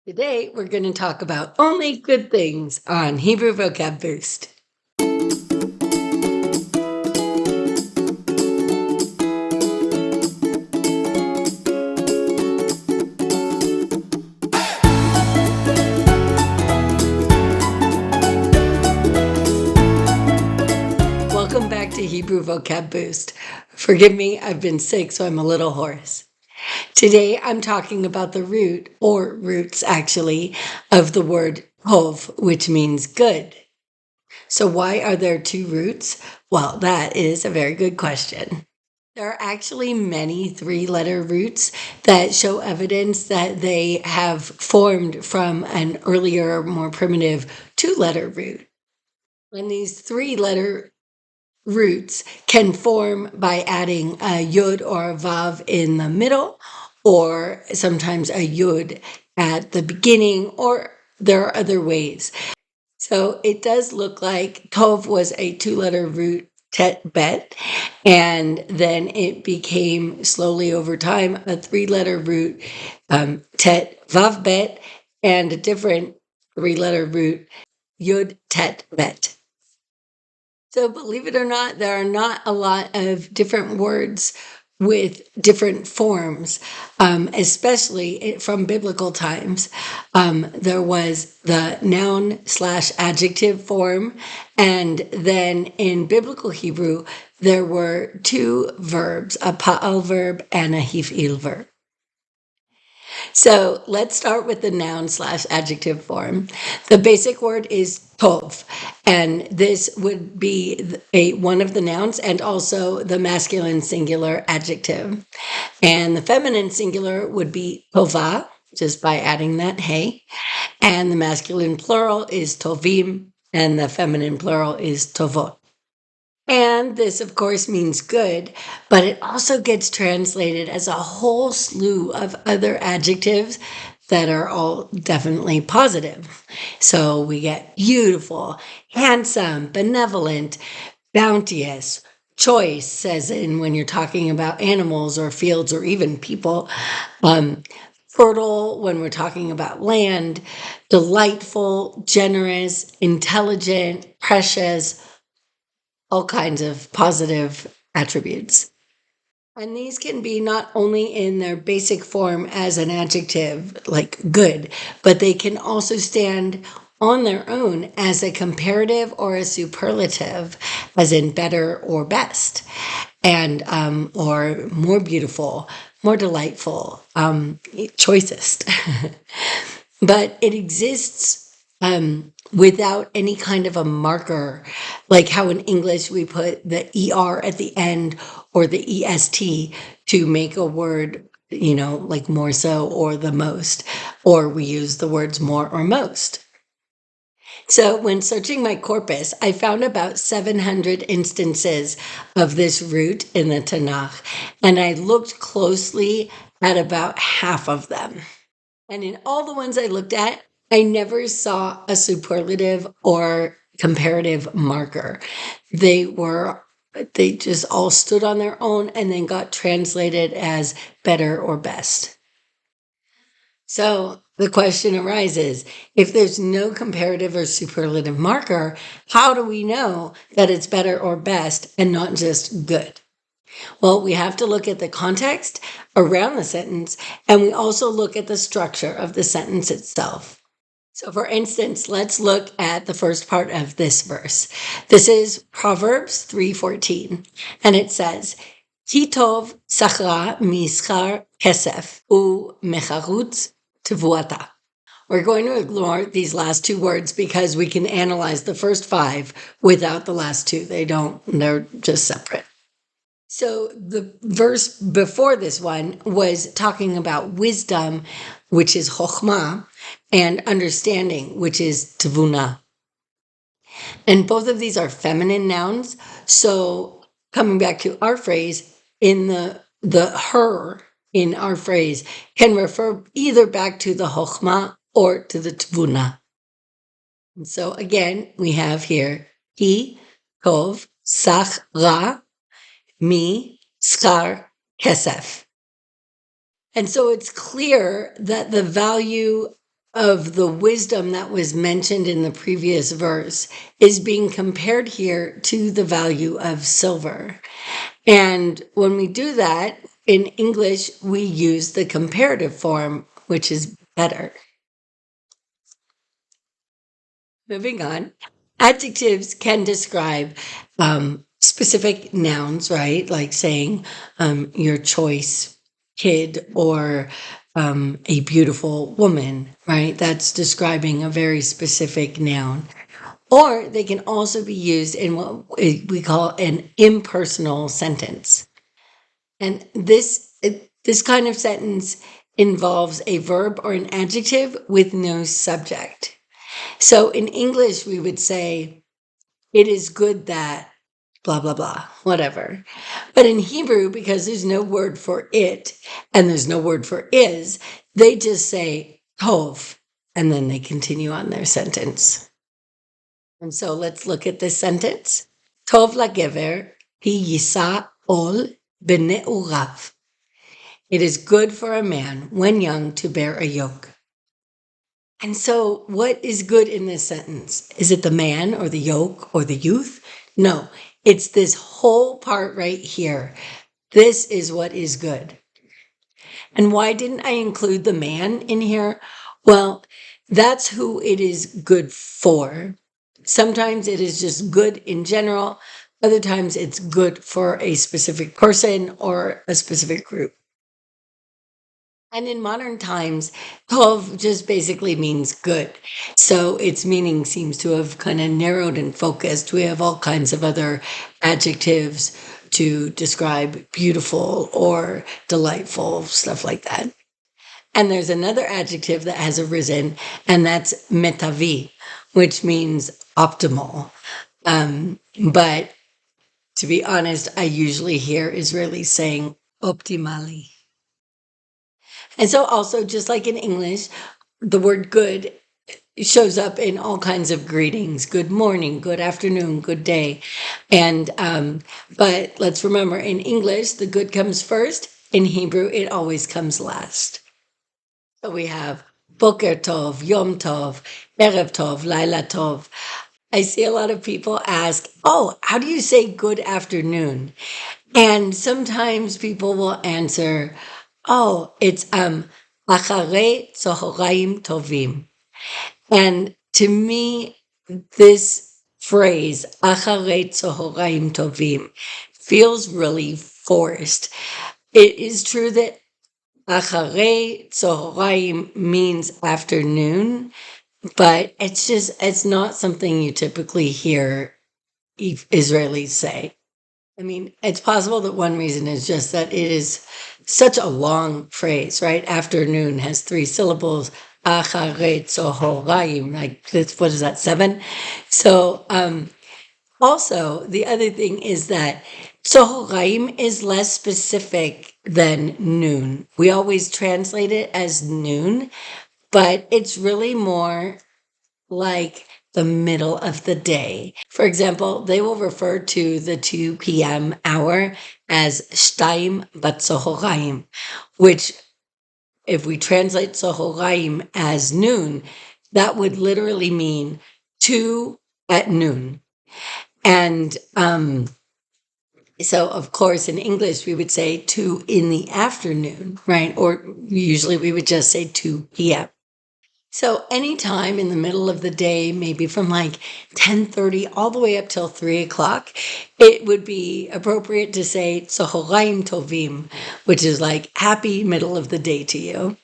Today, we're going to talk about only good things on Hebrew Vocab Boost. Welcome back to Hebrew Vocab Boost. Forgive me, I've been sick, so I'm a little hoarse. Today, I'm talking about the root, or roots actually, of the word tov, which means good. So why are there two roots? Well, that is a very good question. There are actually many three-letter roots that show evidence that they have formed from an earlier, more primitive two-letter root. And these three-letter roots can form by adding a yod or a vav in the middle, or sometimes a yod at the beginning, or there are other ways. So it does look like tov was a two-letter root, Tet-Bet, and then it became slowly over time a three-letter root, Tet-Vav-Bet, and a different three-letter root, Yod-Tet-Bet. So believe it or not, there are not a lot of different words with different forms, especially from biblical times. There was the noun/adjective form, and then in biblical Hebrew, there were two verbs, a pa'al verb and a hif'il verb. So let's start with the noun/adjective form. The basic word is tov, and this would be one of the nouns and also the masculine singular adjective. And the feminine singular would be tova, just by adding that hey. And the masculine plural is tovim, and the feminine plural is tovot. And this, of course, means good, but it also gets translated as a whole slew of other adjectives that are all definitely positive. So we get beautiful, handsome, benevolent, bounteous, choice, as in when you're talking about animals or fields or even people, fertile when we're talking about land, delightful, generous, intelligent, precious, all kinds of positive attributes. And these can be not only in their basic form as an adjective, like good, but they can also stand on their own as a comparative or a superlative, as in better or best, and or more beautiful, more delightful, choicest. But it exists without any kind of a marker, like how in English we put the ER at the end or the EST to make a word, like more so or the most, or we use the words more or most. So when searching my corpus, I found about 700 instances of this root in the Tanakh, and I looked closely at about half of them. And in all the ones I looked at, I never saw a superlative or comparative marker. They just all stood on their own and then got translated as better or best. So the question arises, if there's no comparative or superlative marker, how do we know that it's better or best and not just good? Well, we have to look at the context around the sentence, and we also look at the structure of the sentence itself. So for instance, let's look at the first part of this verse. This is Proverbs 3:14, and it says, Ki tov sachra mischar kesef u mecharutz tevuata. We're going to ignore these last two words because we can analyze the first five without the last two. They're just separate. So the verse before this one was talking about wisdom, which is chokhmah, and understanding, which is tevuna. And both of these are feminine nouns. So coming back to our phrase, in the her in our phrase can refer either back to the chokhmah or to the tevuna. And so again, we have here, ki tov sachra mi schar kesef. And so it's clear that the value of the wisdom that was mentioned in the previous verse is being compared here to the value of silver. And when we do that, in English, we use the comparative form, which is better. Moving on, adjectives can describe specific nouns, right? Like saying your choice kid or a beautiful woman, right? That's describing a very specific noun. Or they can also be used in what we call an impersonal sentence. And this kind of sentence involves a verb or an adjective with no subject. So in English, we would say, it is good that blah, blah, blah, whatever. But in Hebrew, because there's no word for it and there's no word for is, they just say tov, and then they continue on their sentence. And so let's look at this sentence. Tov lagever hi yisa ol b'ne'urav. It is good for a man when young to bear a yoke. And so, what is good in this sentence? Is it the man or the yoke or the youth? No, it's this whole part right here. This is what is good. And why didn't I include the man in here? Well, that's who it is good for. Sometimes it is just good in general. Other times it's good for a specific person or a specific group. And in modern times, tov just basically means good. So its meaning seems to have kind of narrowed and focused. We have all kinds of other adjectives to describe beautiful or delightful, stuff like that. And there's another adjective that has arisen, and that's metavi, which means optimal. But to be honest, I usually hear Israelis saying optimally. And so also, just like in English, the word good shows up in all kinds of greetings. Good morning, good afternoon, good day. And but let's remember, in English, the good comes first. In Hebrew, it always comes last. So we have Boker Tov, Yom Tov, Erev Tov, Laila Tov. I see a lot of people ask, oh, how do you say good afternoon? And sometimes people will answer, oh, it's Acharei Tzohoraim Tovim. And to me, this phrase, Acharei Tzohoraim Tovim, feels really forced. It is true that Acharei Tzohoraim means afternoon, but it's not something you typically hear Israelis say. I mean, it's possible that one reason is just that it is such a long phrase, right? Afternoon has 3 syllables. Acharet Tzohoraim, like this, what is that, 7? So also, the other thing is that Tzohoraim is less specific than noon. We always translate it as noon, but it's really more like the middle of the day. For example, they will refer to the 2 p.m. hour as Shtayim Batzohoraim, which, if we translate Tzohoraim as noon, that would literally mean 2 at noon. And so, of course, in English, we would say 2 in the afternoon, right? Or usually we would just say 2 p.m. So anytime in the middle of the day, maybe from like 10:30 all the way up till 3 o'clock, it would be appropriate to say Tzohoraim Tovim, which is like happy middle of the day to you.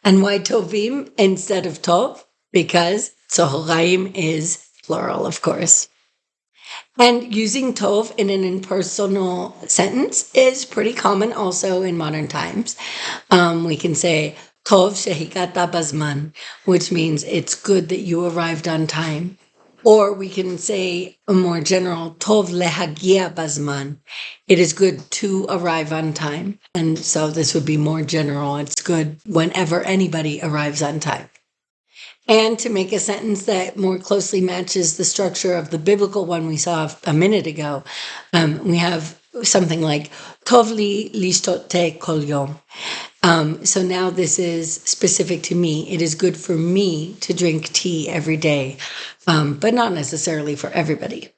And why Tovim instead of Tov? Because Tzohoraim is plural, of course. And using Tov in an impersonal sentence is pretty common also in modern times. We can say, Tov shehigata bazman, which means it's good that you arrived on time. Or we can say a more general, Tov lehagia bazman. It is good to arrive on time. And so this would be more general. It's good whenever anybody arrives on time. And to make a sentence that more closely matches the structure of the biblical one we saw a minute ago, we have something like, Tov li lishtot te kol yom. So now this is specific to me. It is good for me to drink tea every day, but not necessarily for everybody.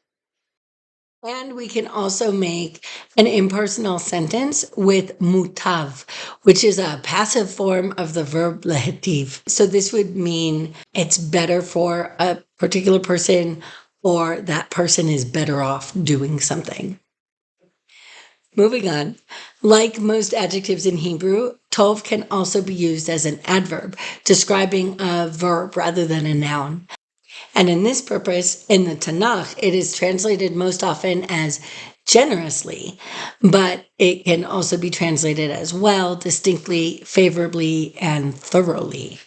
And we can also make an impersonal sentence with mutav, which is a passive form of the verb lehetiv. So this would mean it's better for a particular person, or that person is better off doing something. Moving on, like most adjectives in Hebrew, tov can also be used as an adverb, describing a verb rather than a noun. And in this purpose, in the Tanakh, it is translated most often as generously, but it can also be translated as well, distinctly, favorably, and thoroughly.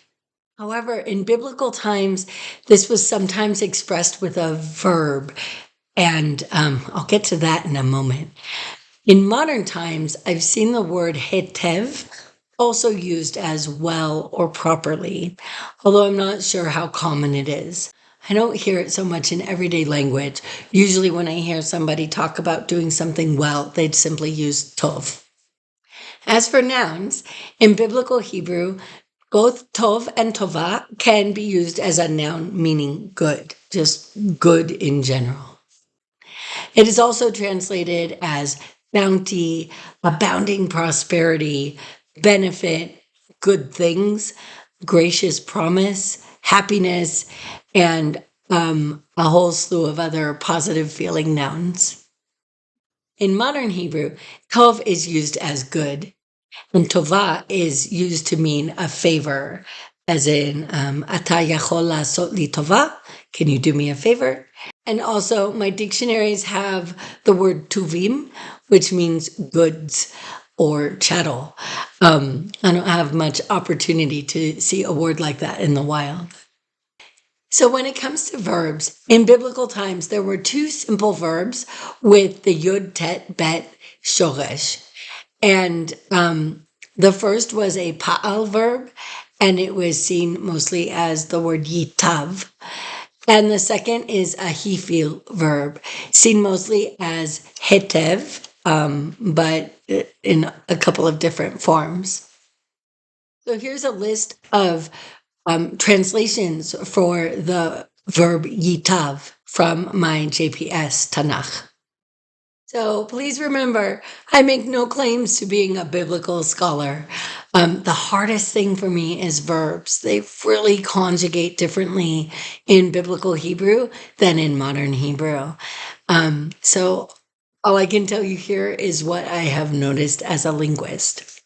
However, in biblical times, this was sometimes expressed with a verb, and I'll get to that in a moment. In modern times, I've seen the word hetev also used as well or properly, although I'm not sure how common it is. I don't hear it so much in everyday language. Usually when I hear somebody talk about doing something well, they'd simply use tov. As for nouns, in biblical Hebrew, both tov and tova can be used as a noun meaning good, just good in general. It is also translated as bounty, abounding prosperity, benefit, good things, gracious promise, happiness, and a whole slew of other positive feeling nouns. In modern Hebrew, tov is used as good, and tova is used to mean a favor, as in, ata yachol la'asot li tova, can you do me a favor? And also, my dictionaries have the word tuvim, which means goods or chattel. I don't have much opportunity to see a word like that in the wild. So when it comes to verbs, in biblical times, there were two simple verbs with the Yod-Tet-Bet shoresh. And the first was a pa'al verb, and it was seen mostly as the word yitav. And the second is a hifil verb, seen mostly as hetev, but in a couple of different forms. So here's a list of translations for the verb yitav from my JPS Tanakh. So please remember, I make no claims to being a biblical scholar. The hardest thing for me is verbs. They really conjugate differently in biblical Hebrew than in modern Hebrew. So all I can tell you here is what I have noticed as a linguist.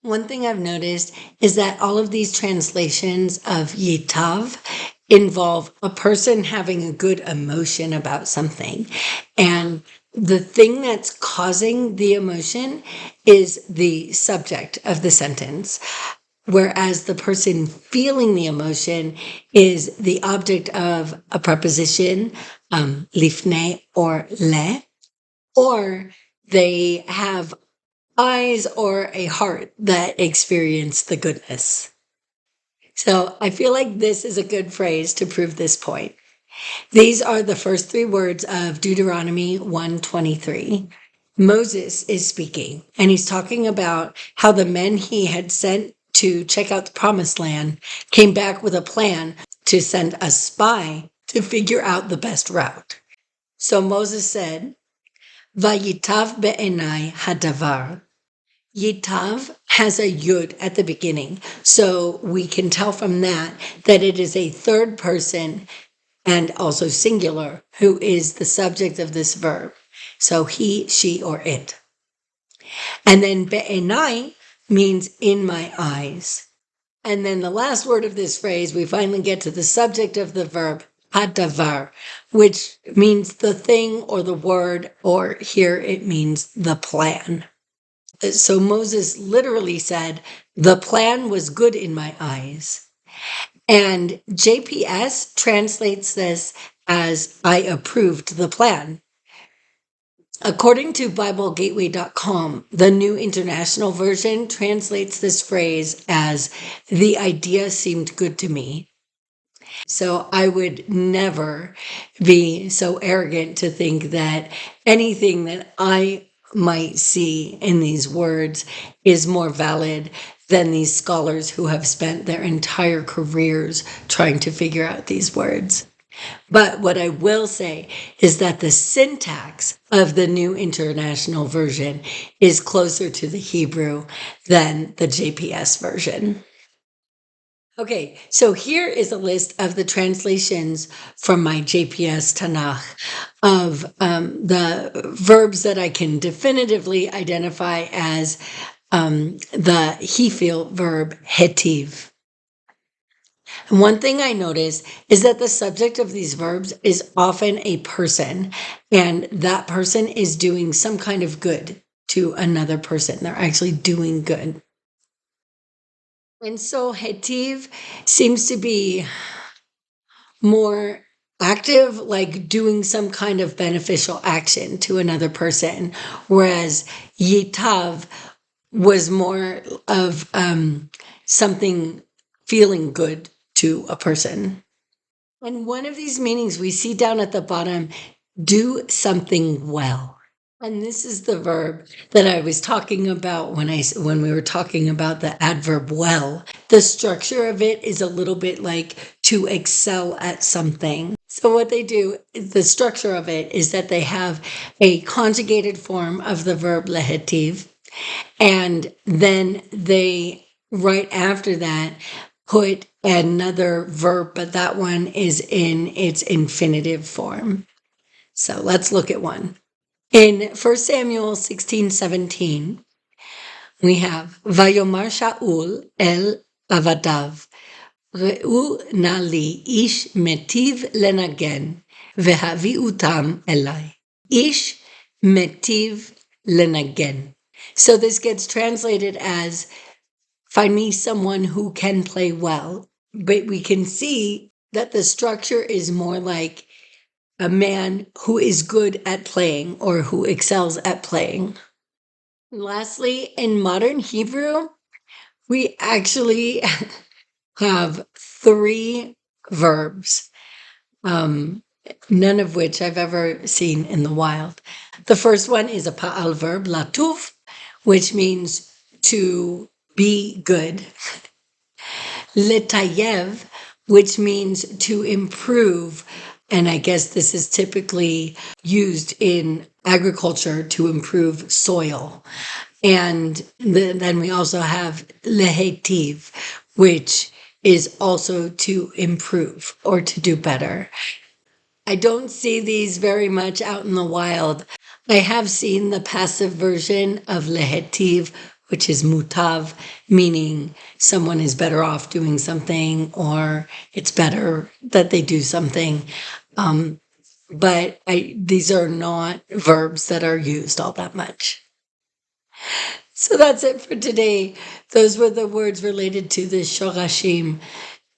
One thing I've noticed is that all of these translations of yitav involve a person having a good emotion about something. And the thing that's causing the emotion is the subject of the sentence, whereas the person feeling the emotion is the object of a preposition, lifne or le, or they have eyes or a heart that experience the goodness. So I feel like this is a good phrase to prove this point. These are the first three words of Deuteronomy 1:23. Moses is speaking, and he's talking about how the men he had sent to check out the promised land came back with a plan to send a spy to figure out the best route. So Moses said, Vayitav be'enai hadavar. Yitav has a yud at the beginning, so we can tell from that that it is a third person and also singular who is the subject of this verb. So he, she, or it. And then be'enai means in my eyes. And then the last word of this phrase, we finally get to the subject of the verb, hadavar, which means the thing or the word, or here it means the plan. So Moses literally said, the plan was good in my eyes. And JPS translates this as I approved the plan. According to BibleGateway.com, the New International Version translates this phrase as the idea seemed good to me. So I would never be so arrogant to think that anything that I might see in these words is more valid than these scholars who have spent their entire careers trying to figure out these words. But what I will say is that the syntax of the New International Version is closer to the Hebrew than the JPS version. Okay, so here is a list of the translations from my JPS Tanakh of the verbs that I can definitively identify as the he-feel verb hetiv. And one thing I notice is that the subject of these verbs is often a person, and that person is doing some kind of good to another person. They're actually doing good. And so hetiv seems to be more active, like doing some kind of beneficial action to another person, whereas yitav was more of something feeling good to a person. And one of these meanings we see down at the bottom, do something well. And this is the verb that I was talking about when we were talking about the adverb well. The structure of it is a little bit like to excel at something. So what they do, the structure of it is that they have a conjugated form of the verb lehetiv, and then they, right after that, put another verb, but that one is in its infinitive form. So let's look at one. In 1 Samuel 16:17, we have Vayomar Shaul el avadav, Re'u nali ish metiv lenagen, vehavi'utam elai. Ish metiv lenagen. So this gets translated as, find me someone who can play well. But we can see that the structure is more like a man who is good at playing or who excels at playing. Lastly, in modern Hebrew, we actually have 3 verbs, none of which I've ever seen in the wild. The first one is a pa'al verb, latuf, which means to be good. Letayev, which means to improve. And I guess this is typically used in agriculture to improve soil. And then we also have lehetiv, which is also to improve or to do better. I don't see these very much out in the wild. I have seen the passive version of lehetiv, which is mutav, meaning someone is better off doing something or it's better that they do something. But these are not verbs that are used all that much. So that's it for today. Those were the words related to the shorashim,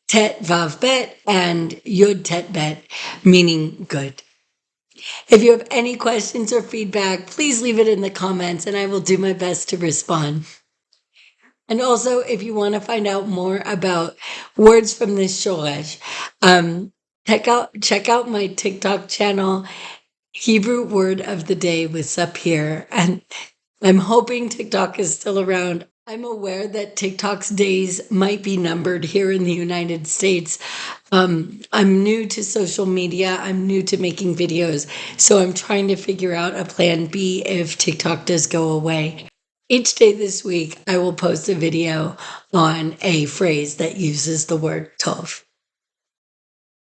Tet-Vav-Bet and Yod-Tet-Bet, meaning good. If you have any questions or feedback, please leave it in the comments and I will do my best to respond. And also, if you want to find out more about words from this shoresh, check out my TikTok channel, Hebrew Word of the Day with Sapir. And I'm hoping TikTok is still around. I'm aware that TikTok's days might be numbered here in the United States. I'm new to social media. I'm new to making videos. So I'm trying to figure out a plan B if TikTok does go away. Each day this week, I will post a video on a phrase that uses the word tov.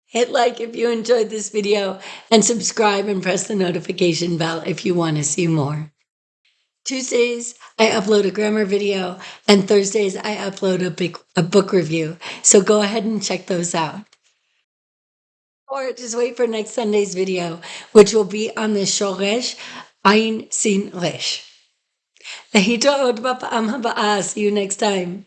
Hit like if you enjoyed this video and subscribe and press the notification bell if you want to see more. Tuesdays, I upload a grammar video, and Thursdays, I upload a book review. So go ahead and check those out. Or just wait for next Sunday's video, which will be on the shoresh ayin sin resh. See you next time.